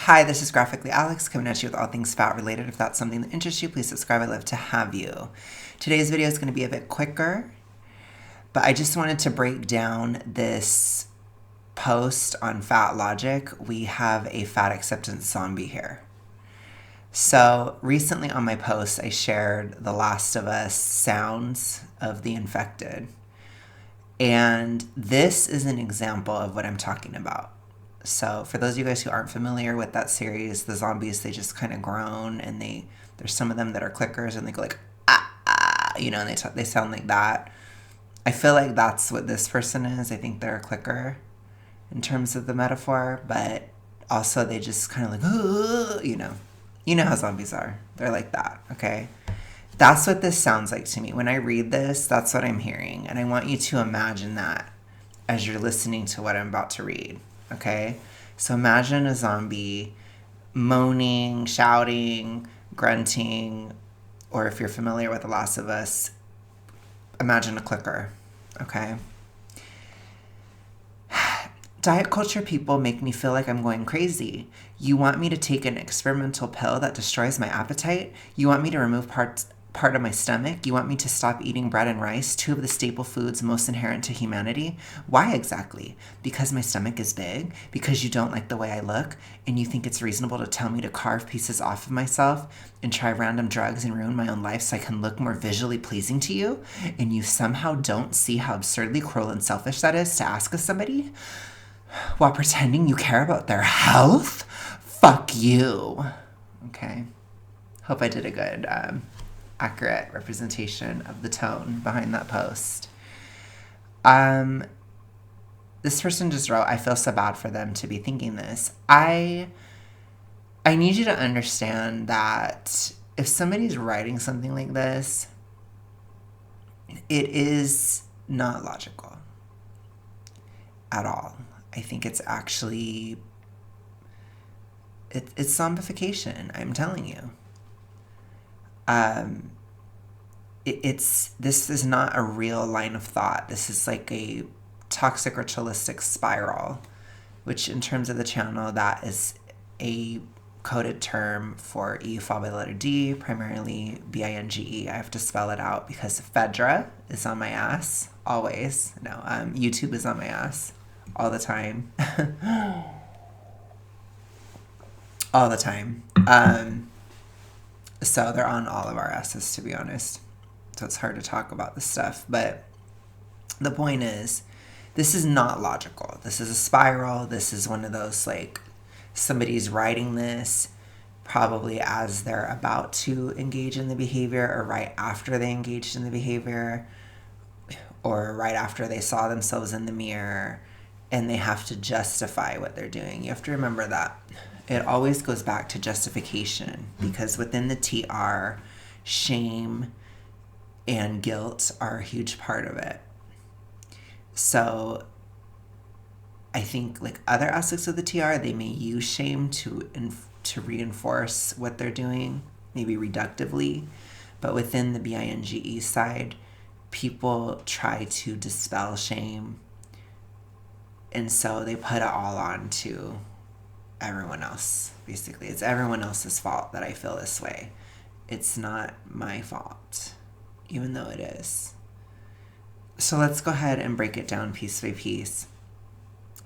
Hi, this is Graphically Alex coming at you with all things fat related. If that's something that interests you, please subscribe. I'd love to have you. Today's video is going to be a bit quicker, but I just wanted to break down this post on FatLogic. We have a fat acceptance zombie here. So recently on my post, I shared The Last of Us sounds of the infected. And this is an example of what I'm talking about. So for those of you guys who aren't familiar with that series, the zombies, they just kind of groan, and there's some of them that are clickers and they go like, and they sound like that. I feel like that's what this person is. I think they're a clicker in terms of the metaphor, but also they just kind of like, you know how zombies are. They're like that, okay? That's what this sounds like to me. When I read this, that's what I'm hearing. And I want you to imagine that as you're listening to what I'm about to read. Okay, so imagine a zombie moaning, shouting, grunting, or if you're familiar with The Last of Us, imagine a clicker. Okay. Diet culture people make me feel like I'm going crazy. You want me to take an experimental pill that destroys my appetite? You want me to remove part of my stomach? You want me to stop eating bread and rice, two of the staple foods most inherent to humanity? Why exactly? Because my stomach is big? Because you don't like the way I look? And you think it's reasonable to tell me to carve pieces off of myself and try random drugs and ruin my own life so I can look more visually pleasing to you? And you somehow don't see how absurdly cruel and selfish that is to ask of somebody while pretending you care about their health? Fuck you. Okay. Hope I did a good accurate representation of the tone behind that post. This person just wrote, I feel so bad for them to be thinking this. I need you to understand that if somebody's writing something like this, it is not logical at all. I think it's actually, it's zombification, I'm telling you. This is not a real line of thought. This is like a toxic ritualistic spiral, which in terms of the channel, that is a coded term for EU followed by the letter D, primarily BINGE. I have to spell it out because Fedra is on my ass, always. No, YouTube is on my ass all the time. All the time. So they're on all of our asses, to be honest. So it's hard to talk about this stuff. But the point is, this is not logical. This is a spiral. This is one of those, like, somebody's writing this probably as they're about to engage in the behavior, or right after they engaged in the behavior, or right after they saw themselves in the mirror, and they have to justify what they're doing. You have to remember that it always goes back to justification, because within the TR, shame and guilt are a huge part of it. So I think, like other aspects of the TR, they may use shame to reinforce what they're doing, maybe reductively. But within the BINGE side, people try to dispel shame. And so they put it all on to everyone else, basically. It's everyone else's fault that I feel this way. It's not my fault, even though it is. So let's go ahead and break it down piece by piece.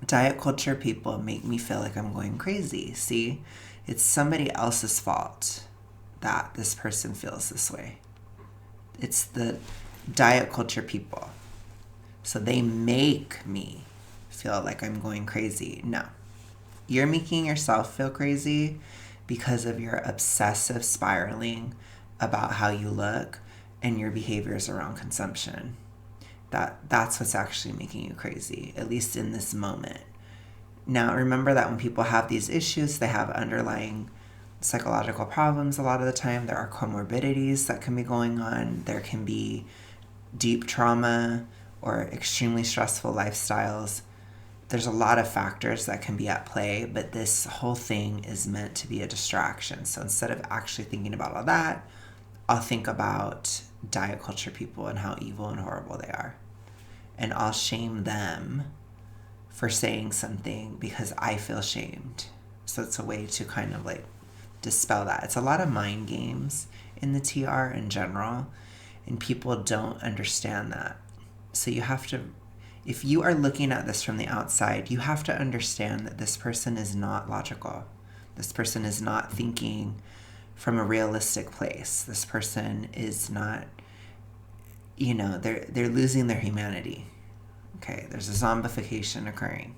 Diet culture people make me feel like I'm going crazy. See, it's somebody else's fault that this person feels this way. It's the diet culture people. So they make me feel like I'm going crazy. No. You're making yourself feel crazy because of your obsessive spiraling about how you look and your behaviors around consumption. That's what's actually making you crazy, at least in this moment. Now, remember that when people have these issues, they have underlying psychological problems a lot of the time. There are comorbidities that can be going on. There can be deep trauma or extremely stressful lifestyles. There's a lot of factors that can be at play, but this whole thing is meant to be a distraction. So instead of actually thinking about all that, I'll think about diet culture people and how evil and horrible they are. And I'll shame them for saying something because I feel shamed. So it's a way to kind of like dispel that. It's a lot of mind games in the TR in general, and people don't understand that. So you have to, if you are looking at this from the outside, you have to understand that this person is not logical. This person is not thinking from a realistic place. This person is not, they're losing their humanity. Okay, there's a zombification occurring,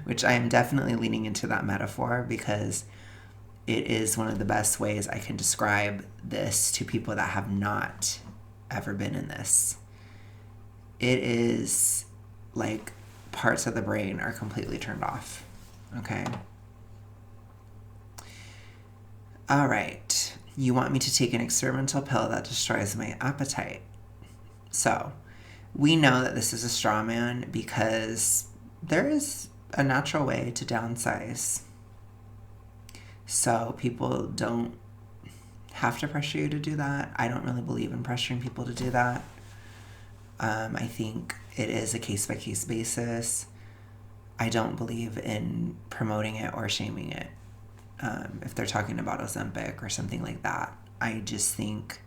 which I am definitely leaning into that metaphor because it is one of the best ways I can describe this to people that have not ever been in this. It is like parts of the brain are completely turned off. Okay. All right. You want me to take an experimental pill that destroys my appetite. So we know that this is a straw man because there is a natural way to downsize. So people don't have to pressure you to do that. I don't really believe in pressuring people to do that. I think it is a case-by-case basis. I don't believe in promoting it or shaming it. If they're talking about Ozempic or something like that, I just think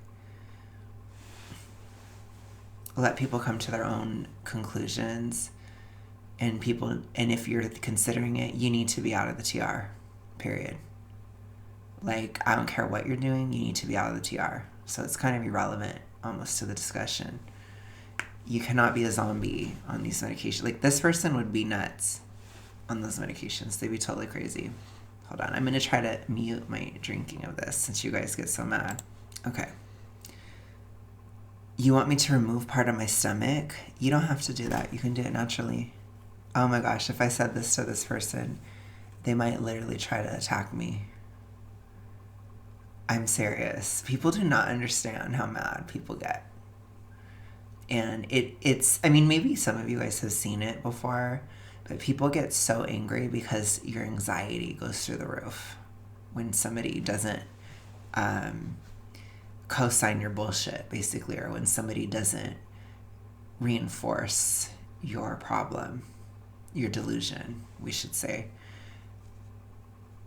let people come to their own conclusions, and if you're considering it, you need to be out of the TR, period. Like, I don't care what you're doing, you need to be out of the TR. So it's kind of irrelevant almost to the discussion. You cannot be a zombie on these medications. Like, this person would be nuts on those medications. They'd be totally crazy. Hold on. I'm going to try to mute my drinking of this since you guys get so mad. Okay. You want me to remove part of my stomach? You don't have to do that. You can do it naturally. Oh my gosh. If I said this to this person, they might literally try to attack me. I'm serious. People do not understand how mad people get. And it's, I mean, maybe some of you guys have seen it before, but people get so angry because your anxiety goes through the roof when somebody doesn't co-sign your bullshit, basically, or when somebody doesn't reinforce your problem, your delusion, we should say.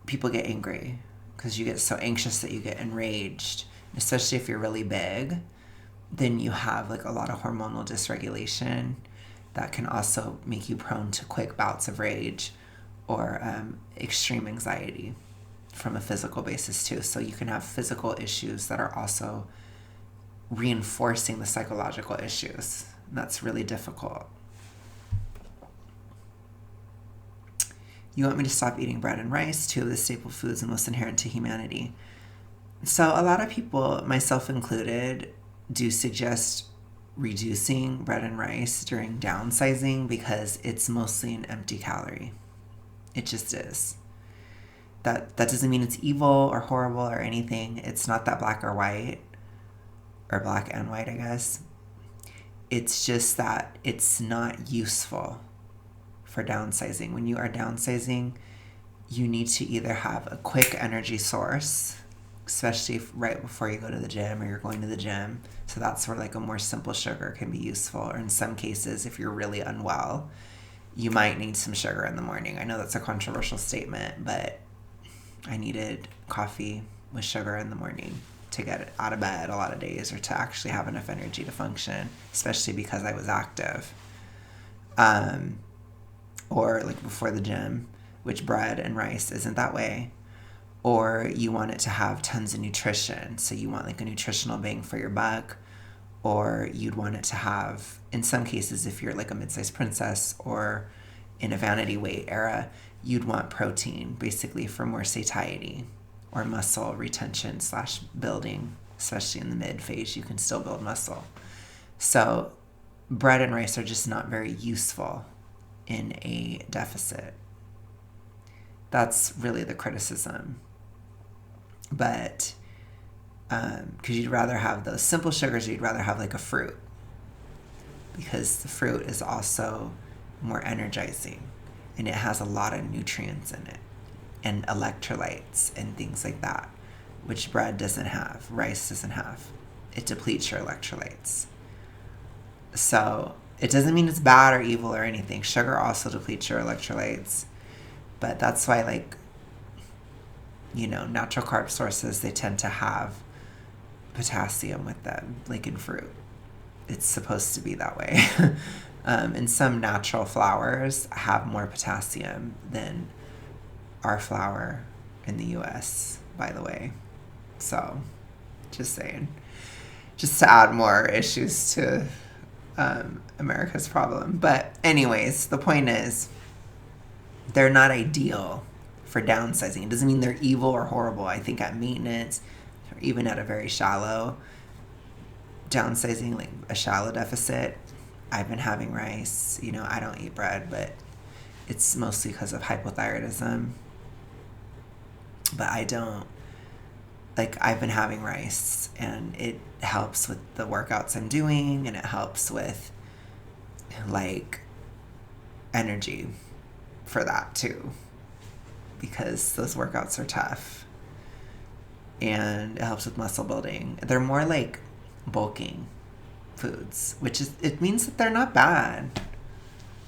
People get angry because you get so anxious that you get enraged, especially if you're really big. Then you have like a lot of hormonal dysregulation that can also make you prone to quick bouts of rage or extreme anxiety from a physical basis too. So you can have physical issues that are also reinforcing the psychological issues. That's really difficult. You want me to stop eating bread and rice, two of the staple foods and most inherent to humanity. So a lot of people, myself included, do suggest reducing bread and rice during downsizing because it's mostly an empty calorie. It just is. That doesn't mean it's evil or horrible or anything. It's not that black or white, or black and white, I guess. It's just that it's not useful for downsizing. When you are downsizing, you need to either have a quick energy source, especially right before you go to the gym or you're going to the gym. So that's where like a more simple sugar can be useful. Or in some cases, if you're really unwell, you might need some sugar in the morning. I know that's a controversial statement, but I needed coffee with sugar in the morning to get out of bed a lot of days or to actually have enough energy to function, especially because I was active. Or like before the gym, which bread and rice isn't that way. Or you want it to have tons of nutrition. So you want like a nutritional bang for your buck. Or you'd want it to have, in some cases, if you're like a mid-sized princess or in a vanity weight era, you'd want protein basically for more satiety or muscle retention / building, especially in the mid phase, you can still build muscle. So bread and rice are just not very useful in a deficit. That's really the criticism. But because you'd rather have those simple sugars, or you'd rather have like a fruit, because the fruit is also more energizing and it has a lot of nutrients in it and electrolytes and things like that, which bread doesn't have, rice doesn't have. It depletes your electrolytes. So it doesn't mean it's bad or evil or anything. Sugar also depletes your electrolytes. But that's why, like, natural carb sources, they tend to have potassium with them, like in fruit. It's supposed to be that way. And some natural flours have more potassium than our flour in the US, by the way. So, just saying. Just to add more issues to America's problem. But anyways, the point is, they're not ideal for downsizing. It doesn't mean they're evil or horrible. I think at maintenance, or even at a very shallow downsizing, like a shallow deficit, I've been having rice. I don't eat bread, but it's mostly because of hypothyroidism. But I don't, I've been having rice, and it helps with the workouts I'm doing, and it helps with, energy for that too, because those workouts are tough, and it helps with muscle building. They're more like bulking foods, it means that they're not bad.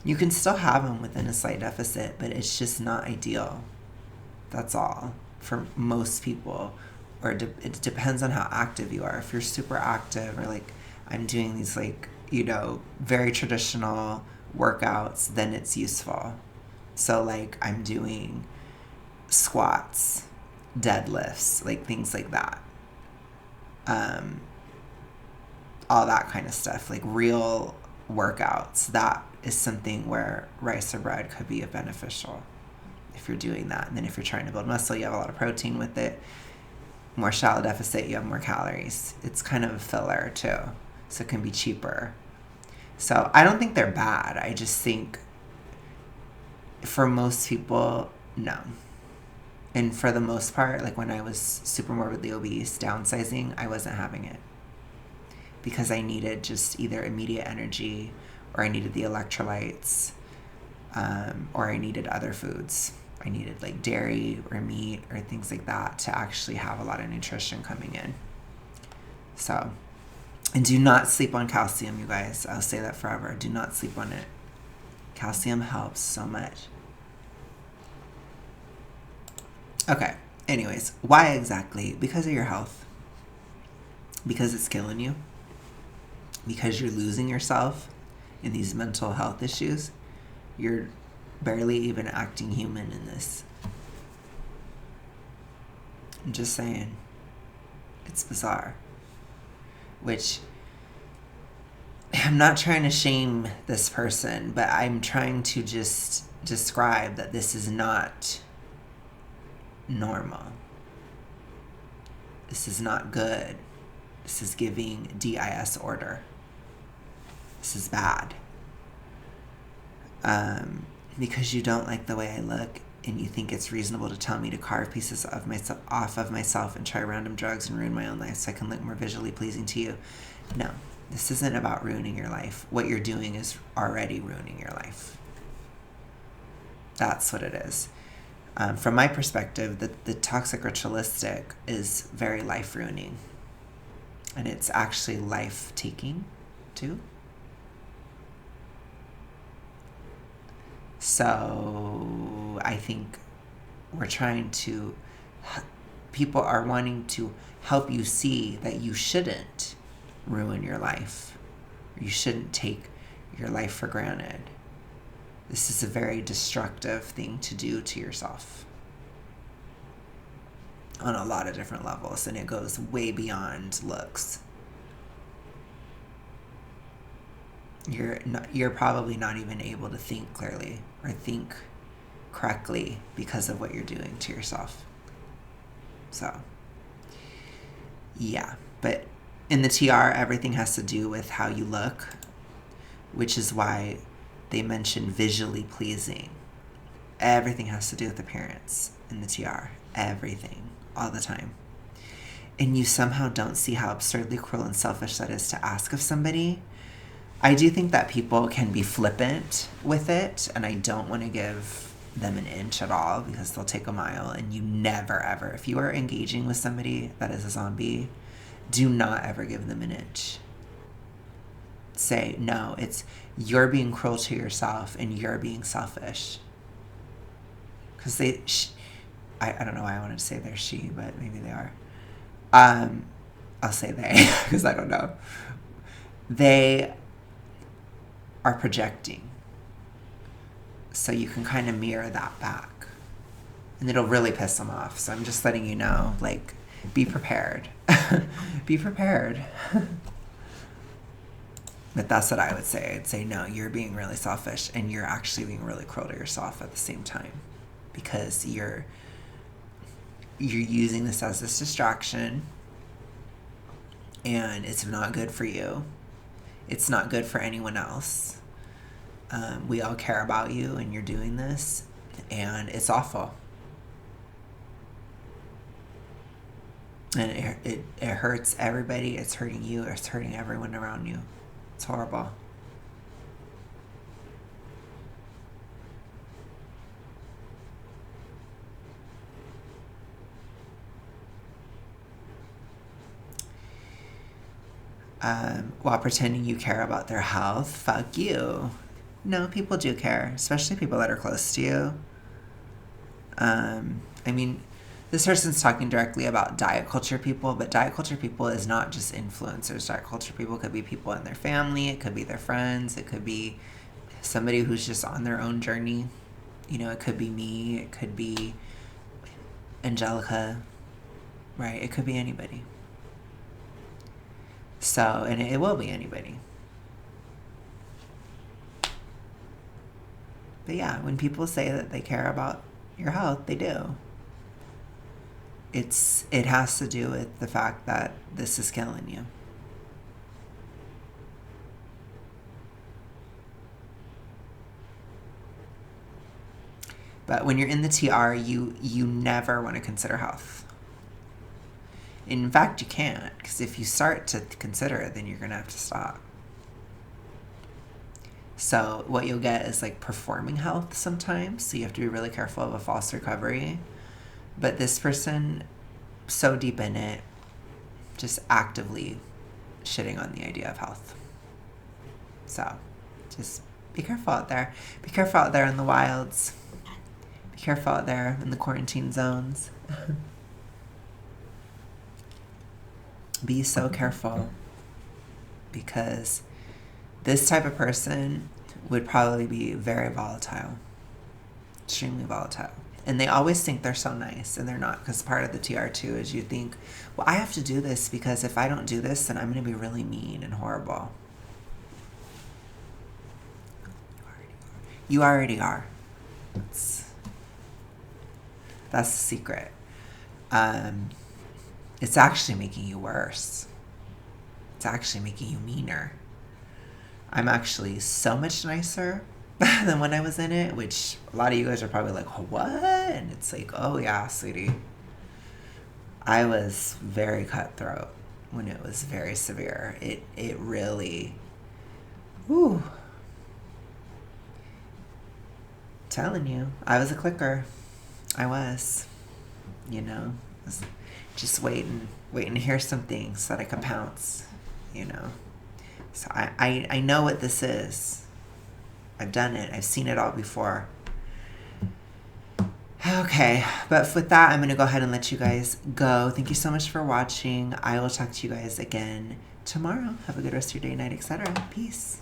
You can still have them within a slight deficit, but it's just not ideal. That's all for most people. Or it depends on how active you are. If you're super active, or I'm doing these very traditional workouts, then it's useful. So I'm doing squats, deadlifts, things like that. All that kind of stuff, real workouts. That is something where rice or bread could be beneficial if you're doing that. And then if you're trying to build muscle, you have a lot of protein with it. More shallow deficit, you have more calories. It's kind of a filler too, so it can be cheaper. So I don't think they're bad. I just think for most people, no. And for the most part, when I was super morbidly obese, downsizing, I wasn't having it, because I needed just either immediate energy, or I needed the electrolytes, or I needed other foods. I needed dairy or meat or things like that to actually have a lot of nutrition coming in. So, and do not sleep on calcium, you guys. I'll say that forever. Do not sleep on it. Calcium helps so much. Okay, anyways, why exactly? Because of your health. Because it's killing you. Because you're losing yourself in these mental health issues. You're barely even acting human in this. I'm just saying. It's bizarre. Which, I'm not trying to shame this person, but I'm trying to just describe that this is not normal. This is not good. This is giving DIS order. This is bad. Because you don't like the way I look, and you think it's reasonable to tell me to carve pieces of myself off of myself and try random drugs and ruin my own life so I can look more visually pleasing to you. No, this isn't about ruining your life. What you're doing is already ruining your life. That's what it is. From my perspective, the toxic ritualistic is very life-ruining. And it's actually life-taking, too. So I think people are wanting to help you see that you shouldn't ruin your life. You shouldn't take your life for granted. This is a very destructive thing to do to yourself on a lot of different levels, and it goes way beyond looks. You're probably not even able to think clearly or think correctly because of what you're doing to yourself. So, yeah. But in the TR, everything has to do with how you look, which is why they mention visually pleasing. Everything has to do with appearance in the TR. Everything. All the time. And you somehow don't see how absurdly cruel and selfish that is to ask of somebody. I do think that people can be flippant with it, and I don't want to give them an inch at all, because they'll take a mile, and you never ever, if you are engaging with somebody that is a zombie, do not ever give them an inch. Say, no, you're being cruel to yourself and you're being selfish. because I don't know why I wanted to say they're she, but maybe they are. I'll say they because I don't know. They are projecting. So you can kind of mirror that back. And it'll really piss them off. So I'm just letting you know, like, be prepared. Be prepared. But that's what I would say. I'd say, no, you're being really selfish and you're actually being really cruel to yourself at the same time. Because you're using this as this distraction. And it's not good for you. It's not good for anyone else. We all care about you and you're doing this. And it's awful. And it hurts everybody. It's hurting you. It's hurting everyone around you. It's horrible. While pretending you care about their health, fuck you. No, people do care, especially people that are close to you. I mean, this person's talking directly about diet culture people, but diet culture people is not just influencers. Diet culture people could be people in their family, it could be their friends, it could be somebody who's just on their own journey. You know, it could be me, it could be Angelica, right? It could be anybody. So, and it will be anybody. But yeah, when people say that they care about your health, they do. It has to do with the fact that this is killing you. But when you're in the TR, you never want to consider health. In fact, you can't, because if you start to consider it, then you're going to have to stop. So what you'll get is like performing health sometimes. So you have to be really careful of a false recovery. But this person, so deep in it, just actively shitting on the idea of health. So just be careful out there. Be careful out there in the wilds. Be careful out there in the quarantine zones. Be so careful, because this type of person would probably be very volatile, extremely volatile. And they always think they're so nice, and they're not, because part of the TR2 is you think, well, I have to do this because if I don't do this, then I'm going to be really mean and horrible. You already are. That's the secret. It's actually making you worse. It's actually making you meaner. I'm actually so much nicer than when I was in it, which a lot of you guys are probably like, what? And it's like, oh yeah, sweetie. I was very cutthroat when it was very severe. It really, whew. Telling you, I was a clicker. I was, you know, just waiting to hear some things so that I could pounce, you know. So I know what this is. I've done it. I've seen it all before. Okay, but with that, I'm going to go ahead and let you guys go. Thank you so much for watching. I will talk to you guys again tomorrow. Have a good rest of your day, night, etc. Peace.